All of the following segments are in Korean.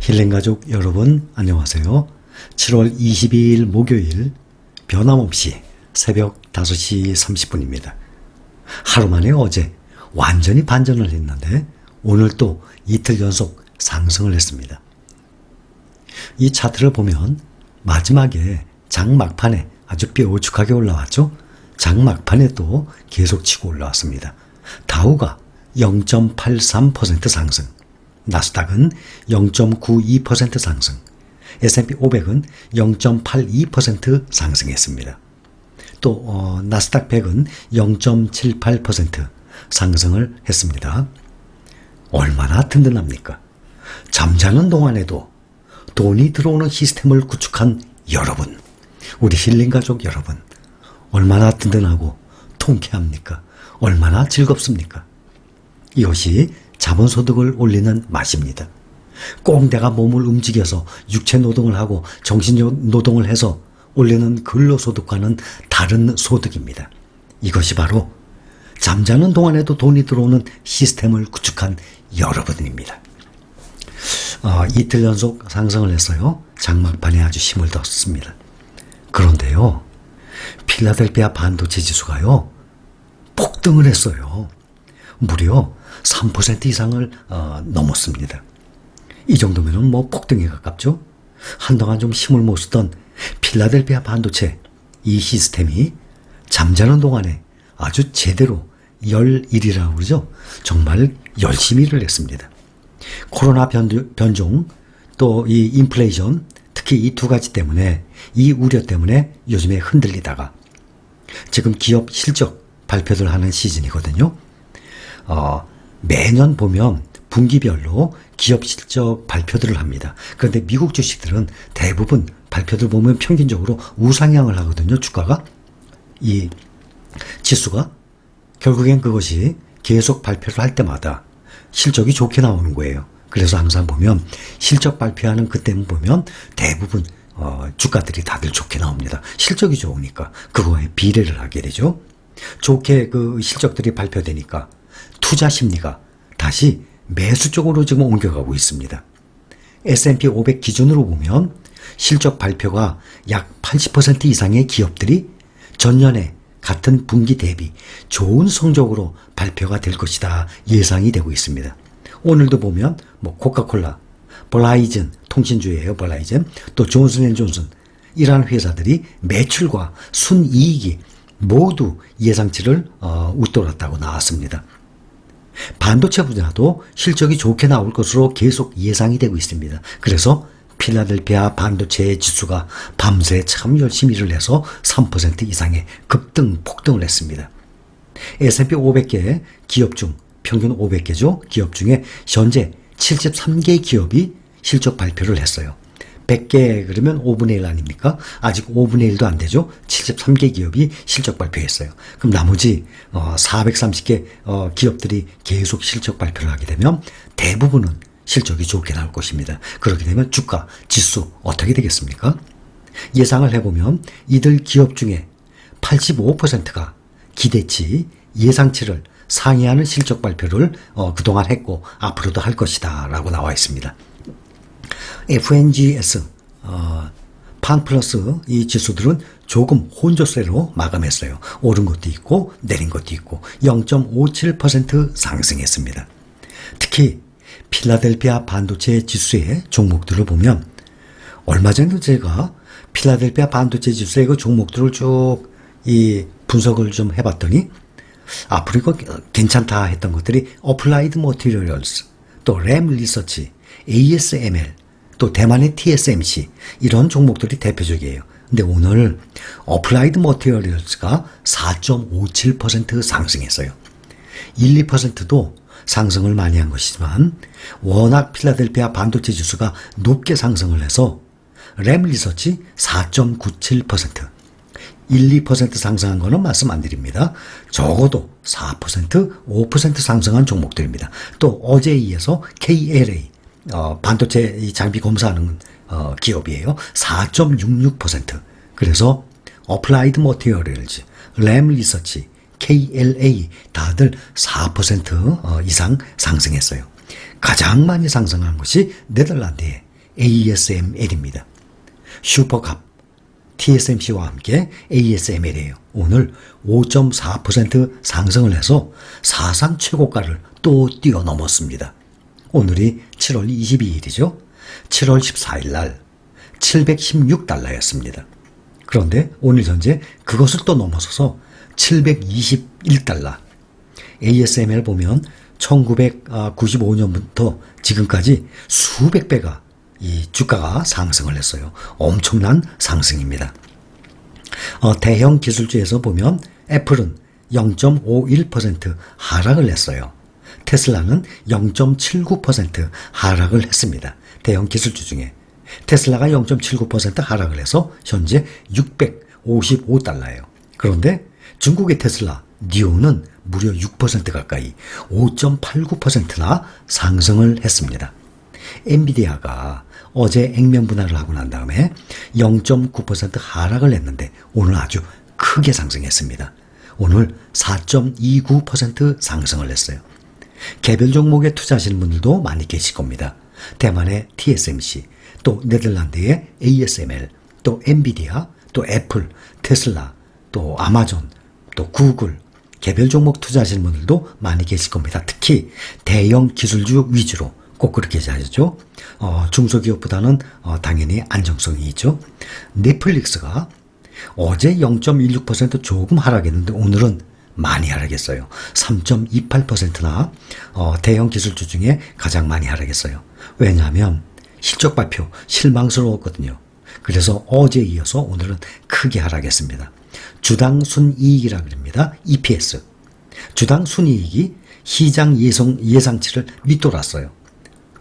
힐링가족 여러분 안녕하세요. 7월 22일 목요일 변함없이 새벽 5시 30분입니다. 하루 만에 어제 완전히 반전을 했는데 오늘 또 이틀 연속 상승을 했습니다. 이 차트를 보면 마지막에 장 막판에 아주 뾰족하게 올라왔죠. 장 막판에 또 계속 치고 올라왔습니다. 다우가 0.83% 상승, 나스닥은 0.92% 상승, S&P 500은 0.82% 상승했습니다. 또 나스닥 100은 0.78% 상승을 했습니다. 얼마나 든든합니까? 잠자는 동안에도 돈이 들어오는 시스템을 구축한 여러분, 우리 힐링가족 여러분, 얼마나 든든하고 통쾌합니까? 얼마나 즐겁습니까? 이것이 자본소득을 올리는 맛입니다. 꼭 내가 몸을 움직여서 육체 노동을 하고 정신 노동을 해서 올리는 근로소득과는 다른 소득입니다. 이것이 바로 잠자는 동안에도 돈이 들어오는 시스템을 구축한 여러분입니다. 이틀 연속 상승을 했어요. 장막판에 아주 힘을 뒀습니다. 그런데요, 필라델피아 반도체 지수가요, 폭등을 했어요. 무려 3% 이상을 넘었습니다. 이 정도면 뭐 폭등에 가깝죠. 한동안 좀 힘을 못 쓰던 필라델피아 반도체 이 시스템이 잠자는 동안에 아주 제대로 열일이라고 그러죠. 정말 열심히 일을 했습니다. 코로나 변종 또 이 인플레이션, 특히 이 두 가지 때문에, 이 우려 때문에 요즘에 흔들리다가 지금 기업 실적 발표들 하는 시즌이거든요. 매년 보면 분기별로 기업 실적 발표들을 합니다. 그런데 미국 주식들은 대부분 발표들 보면 평균적으로 우상향을 하거든요. 주가가. 이 지수가. 결국엔 그것이 계속 발표를 할 때마다 실적이 좋게 나오는 거예요. 그래서 항상 보면 실적 발표하는 그때만 보면 대부분 주가들이 다들 좋게 나옵니다. 실적이 좋으니까 그거에 비례를 하게 되죠. 좋게 그 실적들이 발표되니까 투자 심리가 다시 매수 쪽으로 지금 옮겨가고 있습니다. S&P 500 기준으로 보면 실적 발표가 약 80% 이상의 기업들이 전년에 같은 분기 대비 좋은 성적으로 발표가 될 것이다 예상이 되고 있습니다. 오늘도 보면 뭐 코카콜라, 벌라이즌, 통신주예요. 벌라이즌, 또 존슨앤존슨 이러한 회사들이 매출과 순이익이 모두 예상치를 웃돌았다고 나왔습니다. 반도체 분야도 실적이 좋게 나올 것으로 계속 예상이 되고 있습니다. 그래서 필라델피아 반도체 지수가 밤새 참 열심히 일을 해서 3% 이상의 급등, 폭등을 했습니다. S&P 500개 기업 중, 평균 500개죠. 기업 중에 현재 73개 기업이 실적 발표를 했어요. 100개 그러면 5분의 1 아닙니까? 아직 5분의 1도 안 되죠. 73개 기업이 실적 발표했어요. 그럼 나머지 430개 기업들이 계속 실적 발표를 하게 되면 대부분은 실적이 좋게 나올 것입니다. 그렇게 되면 주가, 지수 어떻게 되겠습니까? 예상을 해보면 이들 기업 중에 85%가 기대치, 예상치를 상회하는 실적 발표를 그동안 했고 앞으로도 할 것이다 라고 나와 있습니다. FNGS, 판플러스 이 지수들은 조금 혼조세로 마감했어요. 오른 것도 있고 내린 것도 있고 0.57% 상승했습니다. 특히 필라델피아 반도체 지수의 종목들을 보면 얼마 전에 제가 필라델피아 반도체 지수의 그 종목들을 쭉 이 분석을 좀 해봤더니 앞으로 이거 괜찮다 했던 것들이 어플라이드 머티리얼스, 또 램 리서치, ASML, 또 대만의 TSMC 이런 종목들이 대표적이에요. 근데 오늘 어플라이드 머티리얼스가 4.57% 상승했어요. 1, 2%도 상승을 많이 한 것이지만 워낙 필라델피아 반도체 지수가 높게 상승을 해서 램 리서치 4.97%, 1, 2% 상승한 거는 말씀 안 드립니다. 적어도 4%, 5% 상승한 종목들입니다. 또 어제에 이어서 KLA, 반도체 장비 검사하는 기업이에요. 4.66%. 그래서 어플라이드 머티리얼즈, 램 리서치, KLA 다들 4% 이상 상승했어요. 가장 많이 상승한 것이 네덜란드의 ASML입니다. 슈퍼갑 TSMC와 함께 ASML이에요. 오늘 5.4% 상승을 해서 사상 최고가를 또 뛰어넘었습니다. 오늘이 7월 22일이죠. 7월 14일 날 716달러였습니다. 그런데 오늘 현재 그것을 또 넘어서서 721달러. ASML 보면 1995년부터 지금까지 수백 배가 이 주가가 상승을 했어요. 엄청난 상승입니다. 대형 기술주에서 보면 애플은 0.51% 하락을 했어요. 테슬라는 0.79% 하락을 했습니다. 대형 기술주 중에 테슬라가 0.79% 하락을 해서 현재 655달러예요. 그런데 중국의 테슬라 니오는 무려 6% 가까이 5.89%나 상승을 했습니다. 엔비디아가 어제 액면 분할을 하고 난 다음에 0.9% 하락을 했는데 오늘 아주 크게 상승했습니다. 오늘 4.29% 상승을 했어요. 개별 종목에 투자하시는 분들도 많이 계실 겁니다. 대만의 TSMC, 또 네덜란드의 ASML, 또 엔비디아, 또 애플, 테슬라, 또 아마존, 또 구글, 개별 종목 투자하시는 분들도 많이 계실 겁니다. 특히 대형 기술주 위주로 꼭 그렇게 해야죠. 중소기업보다는 당연히 안정성이 있죠. 넷플릭스가 어제 0.16% 조금 하락했는데 오늘은 많이 하락했어요. 3.28%나 대형 기술주 중에 가장 많이 하락했어요. 왜냐하면 실적 발표 실망스러웠거든요. 그래서 어제에 이어서 오늘은 크게 하락했습니다. 주당 순이익이라 그럽니다. EPS. 주당 순이익이 시장 예상치를 밑돌았어요.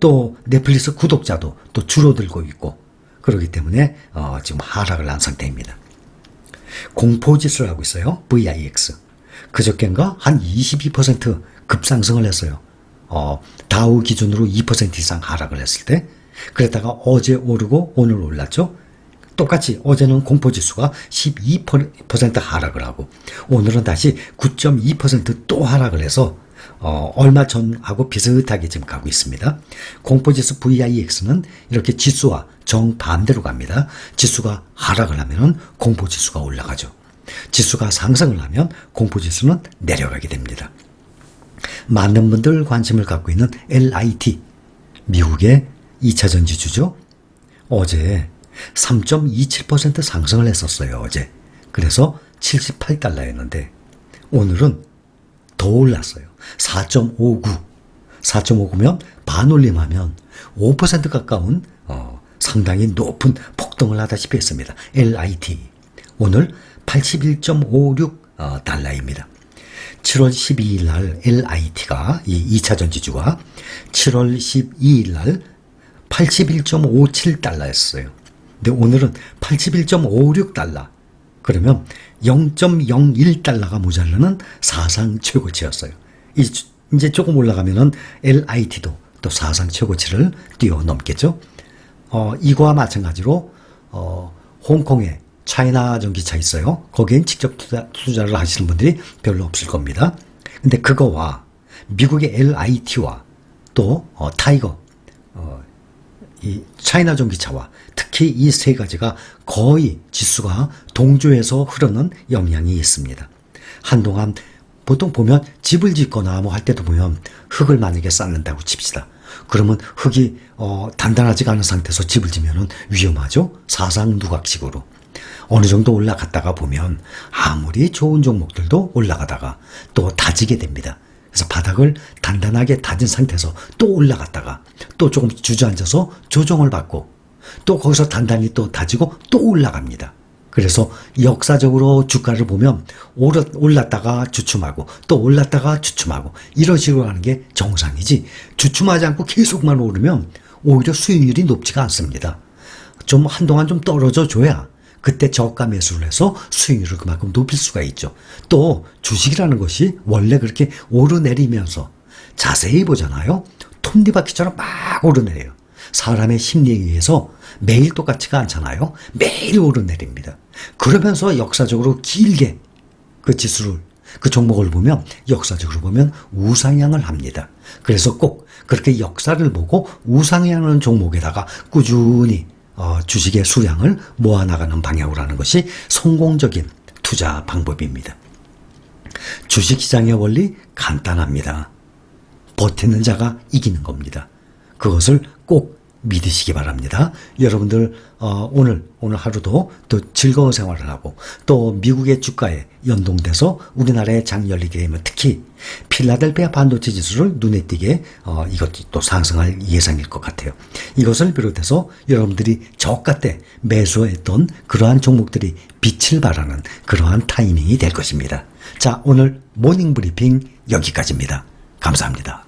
또 넷플릭스 구독자도 또 줄어들고 있고 그렇기 때문에 지금 하락을 한 상태입니다. 공포지수를 하고 있어요. VIX. 그저께인가 한 22% 급상승을 했어요. 다우 기준으로 2% 이상 하락을 했을 때 그랬다가 어제 오르고 오늘 올랐죠. 똑같이 어제는 공포지수가 12% 하락을 하고 오늘은 다시 9.2% 또 하락을 해서 얼마 전하고 비슷하게 지금 가고 있습니다. 공포지수 VIX는 이렇게 지수와 정반대로 갑니다. 지수가 하락을 하면 공포지수가 올라가죠. 지수가 상승을 하면 공포지수는 내려가게 됩니다. 많은 분들 관심을 갖고 있는 LIT, 미국의 2차 전지주죠. 어제 3.27% 상승을 했었어요. 어제. 그래서 78달러였는데 오늘은 더 올랐어요. 4.59. 4.59면 반올림하면 5% 가까운 상당히 높은 폭등을 하다시피 했습니다. LIT. 오늘 81.56 달러입니다. 7월 12일 날 LIT가 이 2차 전지주가 7월 12일 날 81.57 달러였어요. 근데 오늘은 81.56 달러. 그러면 0.01 달러가 모자르는 사상 최고치였어요. 이제 조금 올라가면은 LIT도 또 사상 최고치를 뛰어넘겠죠. 이거와 마찬가지로 홍콩에 차이나 전기차 있어요. 거기엔 직접 투자를 하시는 분들이 별로 없을 겁니다. 근데 그거와 미국의 LIT와 또 타이거, 이 차이나 전기차와 특히 이 세 가지가 거의 지수가 동조해서 흐르는 영향이 있습니다. 한동안 보통 보면 집을 짓거나 뭐 할 때도 보면 흙을 만약에 쌓는다고 칩시다. 그러면 흙이 단단하지가 않은 상태에서 집을 지면은 위험하죠. 사상 누각식으로. 어느 정도 올라갔다가 보면 아무리 좋은 종목들도 올라가다가 또 다지게 됩니다. 그래서 바닥을 단단하게 다진 상태에서 또 올라갔다가 또 조금 주저앉아서 조정을 받고 또 거기서 단단히 또 다지고 또 올라갑니다. 그래서 역사적으로 주가를 보면 올랐다가 주춤하고 또 올랐다가 주춤하고 이런 식으로 하는 게 정상이지 주춤하지 않고 계속만 오르면 오히려 수익률이 높지가 않습니다. 좀 한동안 좀 떨어져 줘야 그때 저가 매수를 해서 수익률을 그만큼 높일 수가 있죠. 또 주식이라는 것이 원래 그렇게 오르내리면서 자세히 보잖아요. 톱니바퀴처럼 막 오르내려요. 사람의 심리에 의해서 매일 똑같지가 않잖아요. 매일 오르내립니다. 그러면서 역사적으로 길게 그 지수를 그 종목을 보면 역사적으로 보면 우상향을 합니다. 그래서 꼭 그렇게 역사를 보고 우상향하는 종목에다가 꾸준히 주식의 수량을 모아나가는 방향으로 하는 것이 성공적인 투자 방법입니다. 주식시장의 원리 간단합니다. 버티는 자가 이기는 겁니다. 그것을 꼭 믿으시기 바랍니다. 여러분들 오늘 하루도 또 즐거운 생활을 하고 또 미국의 주가에 연동돼서 우리나라의 장 열리게 되면 특히 필라델피아 반도체 지수를 눈에 띄게 이것도 또 상승할 예상일 것 같아요. 이것을 비롯해서 여러분들이 저가 때 매수했던 그러한 종목들이 빛을 발하는 그러한 타이밍이 될 것입니다. 자, 오늘 모닝 브리핑 여기까지입니다. 감사합니다.